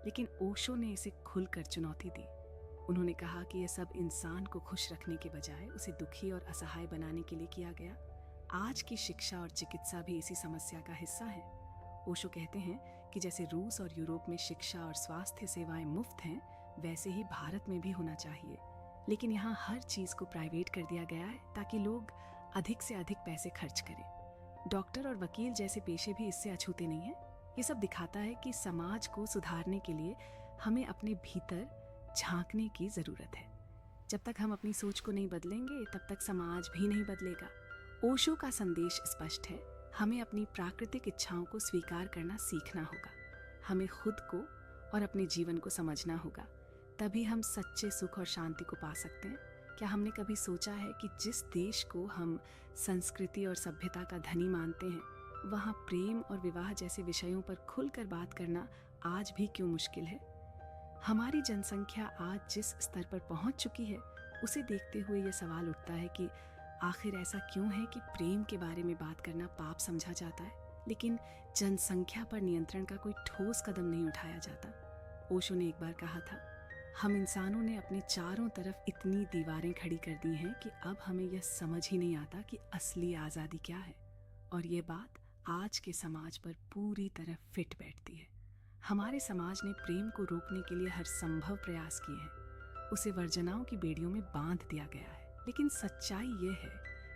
लेकिन ओशो ने इसे खुलकर चुनौती दी। उन्होंने कहा कि यह सब इंसान को खुश रखने के बजाय उसे दुखी और असहाय बनाने के लिए किया गया। आज की शिक्षा और चिकित्सा भी इसी समस्या का हिस्सा है। ओशो कहते हैं कि जैसे रूस और यूरोप में शिक्षा और स्वास्थ्य सेवाएं मुफ्त हैं, वैसे ही भारत में भी होना चाहिए। लेकिन यहाँ हर चीज को प्राइवेट कर दिया गया है ताकि लोग अधिक से अधिक पैसे खर्च करें। डॉक्टर और वकील जैसे पेशे भी इससे अछूते नहीं हैं। ये सब दिखाता है कि समाज को सुधारने के लिए हमें अपने भीतर झांकने की जरूरत है। जब तक हम अपनी सोच को नहीं बदलेंगे तब तक समाज भी नहीं बदलेगा। ओशो का संदेश स्पष्ट है, हमें अपनी प्राकृतिक इच्छाओं को स्वीकार करना सीखना होगा। हमें खुद को और अपने जीवन को समझना होगा, तभी हम सच्चे सुख और शांति को पा सकते हैं। क्या हमने कभी सोचा है कि जिस देश को हम संस्कृति और सभ्यता का धनी मानते हैं, वहाँ प्रेम और विवाह जैसे विषयों पर खुलकर बात करना आज भी क्यों मुश्किल है? हमारी जनसंख्या आज जिस स्तर पर पहुंच चुकी है, उसे देखते हुए यह सवाल उठता है कि आखिर ऐसा क्यों है कि प्रेम के बारे में बात करना पाप समझा जाता है, लेकिन जनसंख्या पर नियंत्रण का कोई ठोस कदम नहीं उठाया जाता। ओशो ने एक बार कहा था, हम इंसानों ने अपने चारों तरफ इतनी दीवारें खड़ी कर दी हैं कि अब हमें यह समझ ही नहीं आता कि असली आज़ादी क्या है। और ये बात आज के समाज पर पूरी तरह फिट बैठती है। हमारे समाज ने प्रेम को रोकने के लिए हर संभव प्रयास किए हैं। उसे वर्जनाओं की बेड़ियों में बांध दिया गया है, लेकिन सच्चाई ये है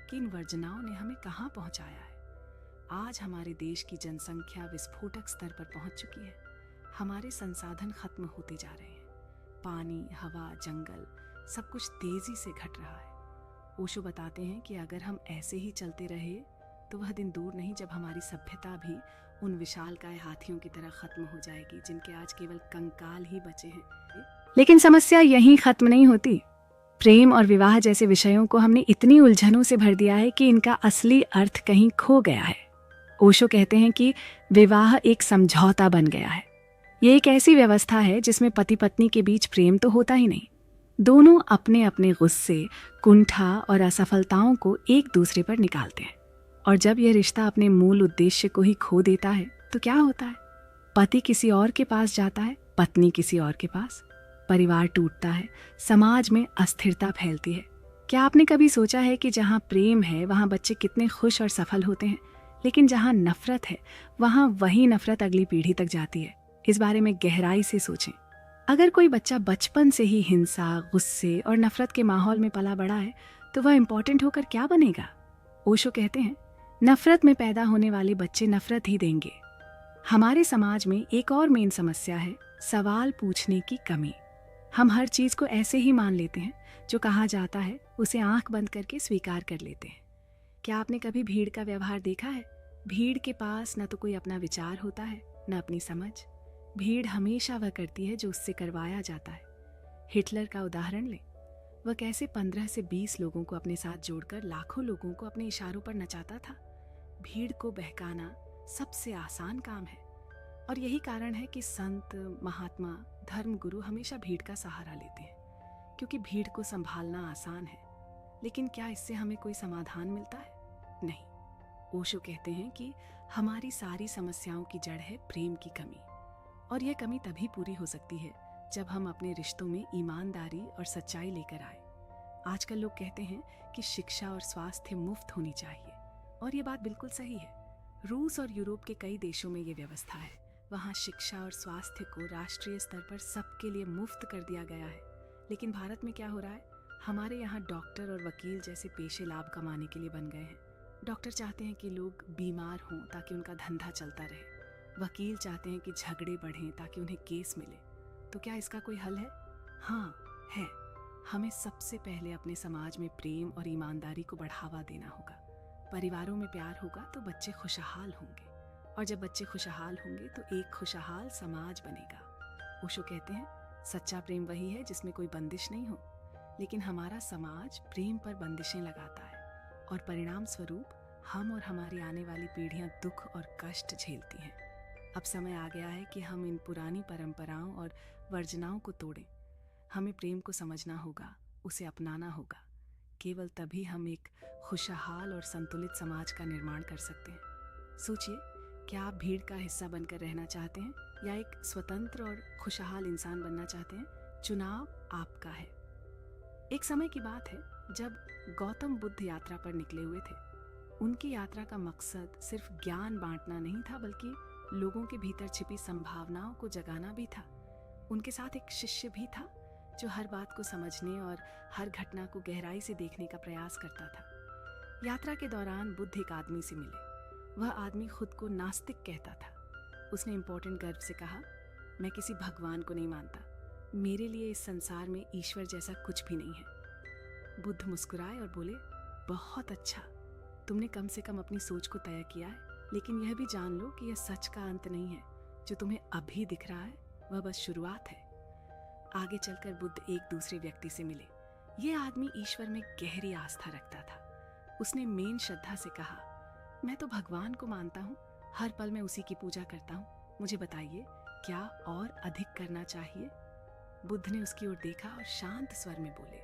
कि इन वर्जनाओं ने हमें कहाँ पहुँचाया है। आज हमारे देश की जनसंख्या विस्फोटक स्तर पर पहुँच चुकी है। हमारे संसाधन खत्म होते जा रहे हैं। पानी, हवा, जंगल सब कुछ तेजी से घट रहा है। ओशो बताते हैं कि अगर हम ऐसे ही चलते रहे तो वह दिन दूर नहीं जब हमारी सभ्यता भी उन विशालकाय हाथियों की तरह खत्म हो जाएगी जिनके आज केवल कंकाल ही बचे हैं। लेकिन समस्या यहीं खत्म नहीं होती। प्रेम और विवाह जैसे विषयों को हमने इतनी उलझनों से भर दिया है कि इनका असली अर्थ कहीं खो गया है। ओशो कहते हैं कि विवाह एक समझौता बन गया है। ये एक ऐसी व्यवस्था है जिसमें पति पत्नी के बीच प्रेम तो होता ही नहीं। दोनों अपने अपने गुस्से, कुंठा और असफलताओं को एक दूसरे पर निकालते हैं। और जब यह रिश्ता अपने मूल उद्देश्य को ही खो देता है तो क्या होता है? पति किसी और के पास जाता है, पत्नी किसी और के पास। परिवार टूटता है, समाज में अस्थिरता फैलती है। क्या आपने कभी सोचा है कि जहाँ प्रेम है वहाँ बच्चे कितने खुश और सफल होते हैं, लेकिन जहाँ नफरत है वहाँ वही नफरत अगली पीढ़ी तक जाती है? इस बारे में गहराई से सोचें। अगर कोई बच्चा बचपन से ही हिंसा, गुस्से और नफरत के माहौल में पला बड़ा है तो वह इम्पोर्टेंट होकर क्या बनेगा? ओशो कहते हैं, नफरत में पैदा होने वाले बच्चे नफरत ही देंगे। हमारे समाज में एक और मेन समस्या है सवाल पूछने की कमी। हम हर चीज को ऐसे ही मान लेते हैं, जो कहा जाता है उसे आंख बंद करके स्वीकार कर लेते हैं। क्या आपने कभी भीड़ का व्यवहार देखा है? भीड़ के पास न तो कोई अपना विचार होता है, न अपनी समझ। भीड़ हमेशा वह करती है जो उससे करवाया जाता है। हिटलर का उदाहरण लें। वह कैसे 15 से 20 लोगों को अपने साथ जोड़कर लाखों लोगों को अपने इशारों पर नचाता था। भीड़ को बहकाना सबसे आसान काम है। और यही कारण है कि संत, महात्मा, धर्म गुरु हमेशा भीड़ का सहारा लेते हैं, क्योंकि भीड़ को संभालना आसान है। लेकिन क्या इससे हमें कोई समाधान मिलता है? नहीं। ओशो कहते हैं कि हमारी सारी समस्याओं की जड़ है प्रेम की कमी, और यह कमी तभी पूरी हो सकती है जब हम अपने रिश्तों में ईमानदारी और सच्चाई लेकर आए। आजकल लोग कहते हैं कि शिक्षा और स्वास्थ्य मुफ्त होनी चाहिए, और ये बात बिल्कुल सही है। रूस और यूरोप के कई देशों में ये व्यवस्था है। वहाँ शिक्षा और स्वास्थ्य को राष्ट्रीय स्तर पर सबके लिए मुफ्त कर दिया गया है। लेकिन भारत में क्या हो रहा है? हमारे यहाँ डॉक्टर और वकील जैसे पेशे लाभ कमाने के लिए बन गए हैं। डॉक्टर चाहते हैं कि लोग बीमार हों ताकि उनका धंधा चलता रहे। वकील चाहते हैं कि झगड़े बढ़ें ताकि उन्हें केस मिले। तो क्या इसका कोई हल है? हाँ, है। हमें सबसे पहले अपने समाज में प्रेम और ईमानदारी को बढ़ावा देना होगा। परिवारों में प्यार होगा तो बच्चे खुशहाल होंगे, और जब बच्चे खुशहाल होंगे तो एक खुशहाल समाज बनेगा। ओशो कहते हैं, सच्चा प्रेम वही है जिसमें कोई बंदिश नहीं हो। लेकिन हमारा समाज प्रेम पर बंदिशें लगाता है, और परिणाम स्वरूप हम और हमारी आने वाली पीढ़ियां दुख और कष्ट झेलती हैं। अब समय आ गया है कि हम इन पुरानी परंपराओं और वर्जनाओं को तोड़ें। हमें प्रेम को समझना होगा, उसे अपनाना होगा। केवल तभी हम एक खुशहाल और संतुलित समाज का निर्माण कर सकते हैं। सोचिए, क्या आप भीड़ का हिस्सा बनकर रहना चाहते हैं या एक स्वतंत्र और खुशहाल इंसान बनना चाहते हैं? चुनाव आपका है। एक समय की बात है जब गौतम बुद्ध यात्रा पर निकले हुए थे। उनकी यात्रा का मकसद सिर्फ ज्ञान बांटना नहीं था, बल्कि लोगों के भीतर छिपी संभावनाओं को जगाना भी था। उनके साथ एक शिष्य भी था जो हर बात को समझने और हर घटना को गहराई से देखने का प्रयास करता था। यात्रा के दौरान बुद्ध एक आदमी से मिले। वह आदमी खुद को नास्तिक कहता था। उसने इम्पोर्टेंट गर्व से कहा, मैं किसी भगवान को नहीं मानता। मेरे लिए इस संसार में ईश्वर जैसा कुछ भी नहीं है। बुद्ध मुस्कुराए और बोले, बहुत अच्छा, तुमने कम से कम अपनी सोच को तय किया है। लेकिन यह भी जान लो कि यह सच का अंत नहीं है। जो तुम्हें अभी दिख रहा है वह बस शुरुआत है। आगे चलकर बुद्ध एक दूसरे व्यक्ति से मिले। यह आदमी ईश्वर में गहरी आस्था रखता था। उसने मेन श्रद्धा से कहा, मैं तो भगवान को मानता हूँ, हर पल मैं उसी की पूजा करता हूँ। मुझे बताइए, क्या और अधिक करना चाहिए? बुद्ध ने उसकी ओर देखा और शांत स्वर में बोले,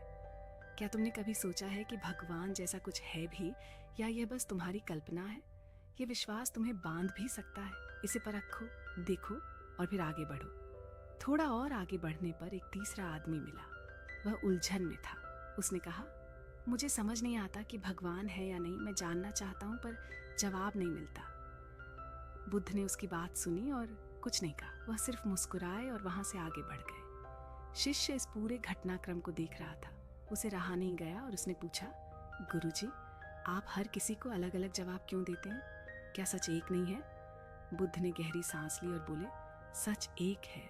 क्या तुमने कभी सोचा है कि भगवान जैसा कुछ है भी, या यह बस तुम्हारी कल्पना है? यह विश्वास तुम्हें बांध भी सकता है। इसे परखो, देखो और फिर आगे बढ़ो। थोड़ा और आगे बढ़ने पर एक तीसरा आदमी मिला। वह उलझन में था। उसने कहा, मुझे समझ नहीं आता कि भगवान है या नहीं। मैं जानना चाहता हूँ पर जवाब नहीं मिलता। बुद्ध ने उसकी बात सुनी और कुछ नहीं कहा। वह सिर्फ मुस्कुराए और वहां से आगे बढ़ गए। शिष्य इस पूरे घटनाक्रम को देख रहा था। उसे रहा नहीं गया और उसने पूछा, गुरुजी, आप हर किसी को अलग अलग जवाब क्यों देते हैं? क्या सच एक नहीं है? बुद्ध ने गहरी सांस ली और बोले, सच एक है,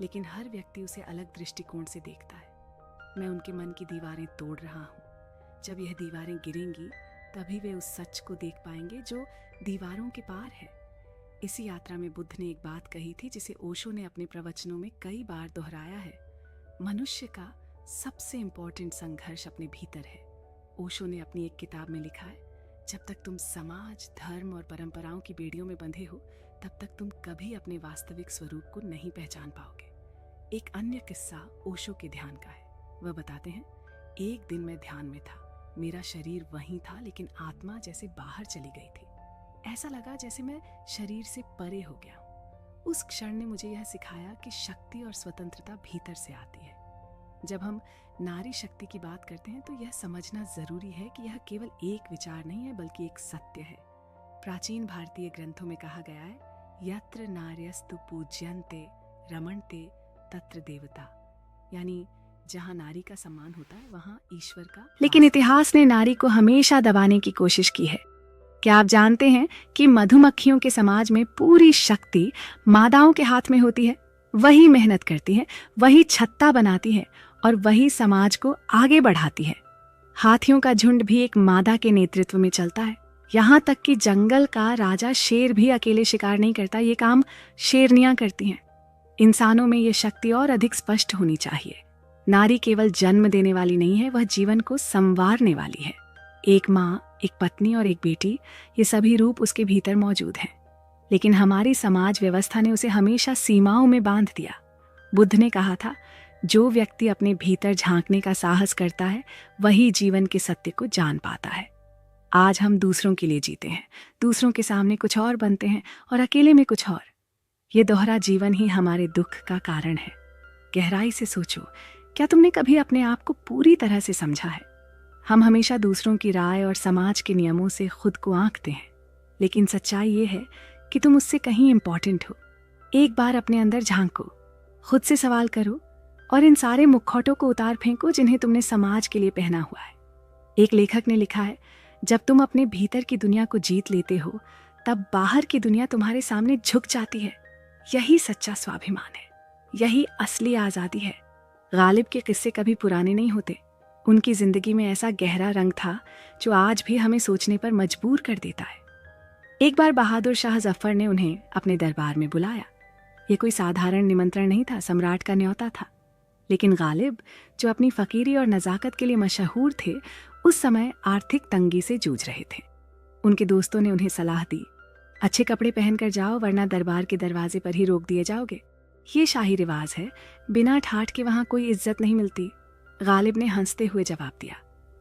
लेकिन हर व्यक्ति उसे अलग दृष्टिकोण से देखता है। मैं उनके मन की दीवारें तोड़ रहा हूँ। जब यह दीवारें गिरेंगी तभी वे उस सच को देख पाएंगे जो दीवारों के पार है। इसी यात्रा में बुद्ध ने एक बात कही थी जिसे ओशो ने अपने प्रवचनों में कई बार दोहराया है। मनुष्य का सबसे इम्पोर्टेंट संघर्ष अपने भीतर है। ओशो ने अपनी एक किताब में लिखा है, जब तक तुम समाज, धर्म और परंपराओं की बेड़ियों में बंधे हो, तब तक तुम कभी अपने वास्तविक स्वरूप को नहीं पहचान पाओगे। एक अन्य किस्सा ओशो के ध्यान का है। वह बताते हैं, एक दिन मैं ध्यान में था। मेरा शरीर वहीं था, लेकिन आत्मा जैसे बाहर चली गई थी। ऐसा लगा जैसे मैं शरीर से परे हो गया हूं। उस क्षण ने मुझे यह सिखाया कि शक्ति और स्वतंत्रता भीतर से आती है। जब हम नारी शक्ति की बात करते हैं तो यह समझना जरूरी है कि यह केवल एक विचार नहीं है, बल्कि एक सत्य है। प्राचीन भारतीय ग्रंथों में कहा गया है, यत्र नार्यस्तु पूज्यन्ते रमणते तत्र देवता, यानी जहाँ नारी का सम्मान होता है वहाँ ईश्वर का। लेकिन इतिहास ने नारी को हमेशा दबाने की कोशिश की है। क्या आप जानते हैं कि मधुमक्खियों के समाज में पूरी शक्ति मादाओं के हाथ में होती है? वही मेहनत करती है, वही छत्ता बनाती है और वही समाज को आगे बढ़ाती है। हाथियों का झुंड भी एक मादा के नेतृत्व में चलता है। यहाँ तक कि जंगल का राजा शेर भी अकेले शिकार नहीं करता, ये काम शेरनियां करती हैं। इंसानों में ये शक्ति और अधिक स्पष्ट होनी चाहिए। नारी केवल जन्म देने वाली नहीं है, वह जीवन को संवारने वाली है। एक माँ एक पत्नी और एक बेटी, ये सभी रूप उसके भीतर मौजूद हैं। लेकिन हमारी समाज व्यवस्था ने उसे हमेशा सीमाओं में बांध दिया। बुद्ध ने कहा था, जो व्यक्ति अपने भीतर झांकने का साहस करता है वही जीवन के सत्य को जान पाता है। आज हम दूसरों के लिए जीते हैं, दूसरों के सामने कुछ और बनते हैं और अकेले में कुछ और। ये दोहरा जीवन ही हमारे दुख का कारण है। गहराई से सोचो, क्या तुमने कभी अपने आप को पूरी तरह से समझा है? हम हमेशा दूसरों की राय और समाज के नियमों से खुद को आंकते हैं, लेकिन सच्चाई ये है कि तुम उससे कहीं इंपॉर्टेंट हो। एक बार अपने अंदर झांको, खुद से सवाल करो और इन सारे मुखौटों को उतार फेंको जिन्हें तुमने समाज के लिए पहना हुआ है। एक लेखक ने लिखा है, जब तुम अपने भीतर की दुनिया को जीत लेते हो तब बाहर की दुनिया तुम्हारे सामने झुक जाती है। यही सच्चा स्वाभिमान है, यही असली आजादी है। गालिब के किस्से कभी पुराने नहीं होते। उनकी जिंदगी में ऐसा गहरा रंग था जो आज भी हमें सोचने पर मजबूर कर देता है। एक बार बहादुर शाह जफर ने उन्हें अपने दरबार में बुलाया। ये कोई साधारण निमंत्रण नहीं था, सम्राट का न्योता था। लेकिन गालिब, जो अपनी फकीरी और नजाकत के लिए मशहूर थे, उस समय आर्थिक तंगी से जूझ रहे थे। उनके दोस्तों ने उन्हें सलाह दी, अच्छे कपड़े पहनकर जाओ वरना दरबार के दरवाजे पर ही रोक दिए जाओगे। ये शाही रिवाज है, बिना ठाठ के वहां कोई इज्जत नहीं मिलती। गालिब ने हंसते हुए जवाब दिया,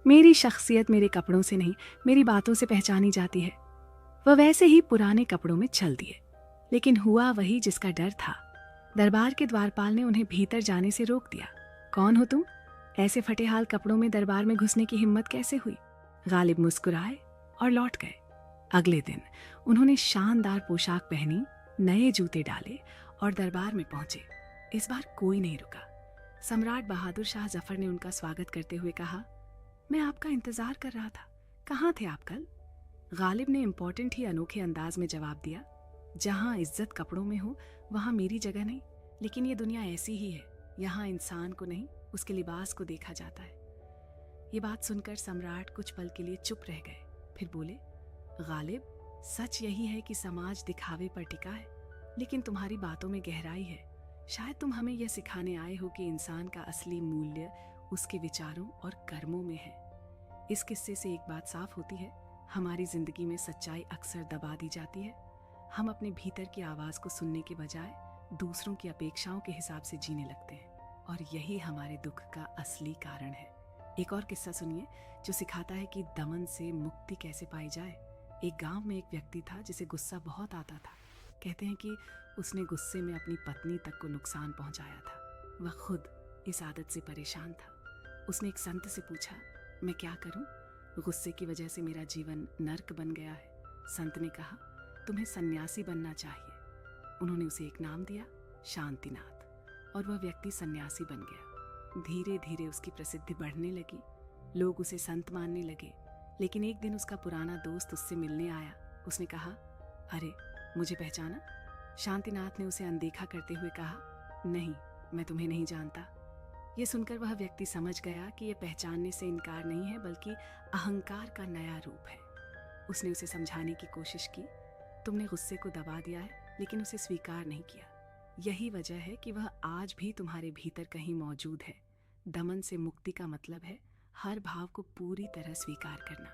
मेरी शख्सियत मेरे कपड़ों से नहीं, मेरी बातों से पहचानी जाती है। वह वैसे ही पुराने कपड़ों में चल दिए, लेकिन हुआ वही जिसका डर था। दरबार के द्वारपाल ने उन्हें भीतर जाने से रोक दिया। कौन हो तुम? ऐसे फटेहाल कपड़ों में दरबार में घुसने की हिम्मत कैसे हुई? गालिब मुस्कुराए और लौट गए। अगले दिन उन्होंने शानदार पोशाक पहनी, नए जूते डाले और दरबार में पहुंचे। इस बार कोई नहीं रुका। सम्राट बहादुर शाह जफर ने उनका स्वागत करते हुए कहा, मैं आपका इंतजार कर रहा था, कहाँ थे आप कल? गालिब ने इम्पोर्टेंट ही अनोखे अंदाज में जवाब दिया, जहां इज्जत कपड़ों में हो वहां मेरी जगह नहीं, लेकिन ये दुनिया ऐसी ही है, यहाँ इंसान को नहीं उसके लिबास को देखा जाता है। ये बात सुनकर सम्राट कुछ पल के लिए चुप रह गए, फिर बोले, गालिब, सच यही है कि समाज दिखावे पर टिका है, लेकिन तुम्हारी बातों में गहराई है। शायद तुम हमें यह सिखाने आए हो कि इंसान का असली मूल्य उसके विचारों और कर्मों में है। इस किस्से से एक बात साफ होती है, हमारी जिंदगी में सच्चाई अक्सर दबा दी जाती है। हम अपने भीतर की आवाज को सुनने के बजाय दूसरों की अपेक्षाओं के हिसाब से जीने लगते हैं, और यही हमारे दुख का असली कारण है। एक और किस्सा सुनिए जो सिखाता है कि दमन से मुक्ति कैसे पाई जाए। एक गांव में एक व्यक्ति था जिसे गुस्सा बहुत आता था। कहते हैं कि उसने गुस्से में अपनी पत्नी तक को नुकसान पहुंचाया था। वह खुद इस आदत से परेशान था। उसने एक संत से पूछा, मैं क्या करूं? गुस्से की वजह से मेरा जीवन नर्क बन गया है। संत ने कहा, तुम्हें सन्यासी बनना चाहिए। उन्होंने उसे एक नाम दिया, शांतिनाथ, और वह व्यक्ति सन्यासी बन गया। धीरे धीरे उसकी प्रसिद्धि बढ़ने लगी, लोग उसे संत मानने लगे। लेकिन एक दिन उसका पुराना दोस्त उससे मिलने आया। उसने कहा, अरे मुझे पहचाना? शांतिनाथ ने उसे अनदेखा करते हुए कहा, नहीं, मैं तुम्हें नहीं जानता। यह सुनकर वह व्यक्ति समझ गया कि यह पहचानने से इनकार नहीं है, बल्कि अहंकार का नया रूप है। उसने उसे समझाने की कोशिश की, तुमने गुस्से को दबा दिया है, लेकिन उसे स्वीकार नहीं किया। यही वजह है कि वह आज भी तुम्हारे भीतर कहीं मौजूद है। दमन से मुक्ति का मतलब है हर भाव को पूरी तरह स्वीकार करना।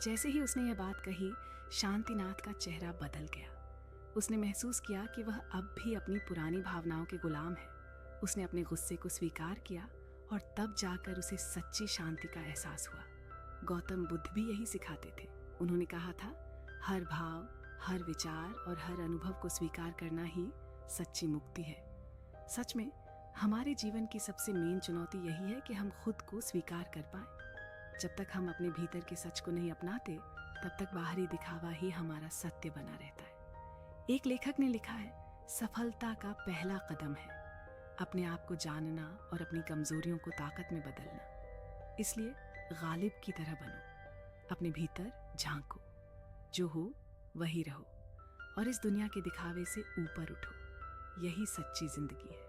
जैसे ही उसने यह बात कही, शांतिनाथ का चेहरा बदल गया। उसने महसूस किया कि वह अब भी अपनी पुरानी भावनाओं के गुलाम है। उसने अपने गुस्से को स्वीकार किया और तब जाकर उसे सच्ची शांति का एहसास हुआ। गौतम बुद्ध भी यही सिखाते थे। उन्होंने कहा था, हर भाव, हर विचार और हर अनुभव को स्वीकार करना ही सच्ची मुक्ति है। सच में हमारे जीवन की सबसे मेन चुनौती यही है कि हम खुद को स्वीकार कर पाएं। जब तक हम अपने भीतर के सच को नहीं अपनाते, तब तक बाहरी दिखावा ही हमारा सत्य बना रहता है। एक लेखक ने लिखा है, सफलता का पहला कदम है अपने आप को जानना और अपनी कमजोरियों को ताकत में बदलना। इसलिए गालिब की तरह बनो, अपने भीतर झांको, जो हो वही रहो और इस दुनिया के दिखावे से ऊपर उठो। यही सच्ची जिंदगी है।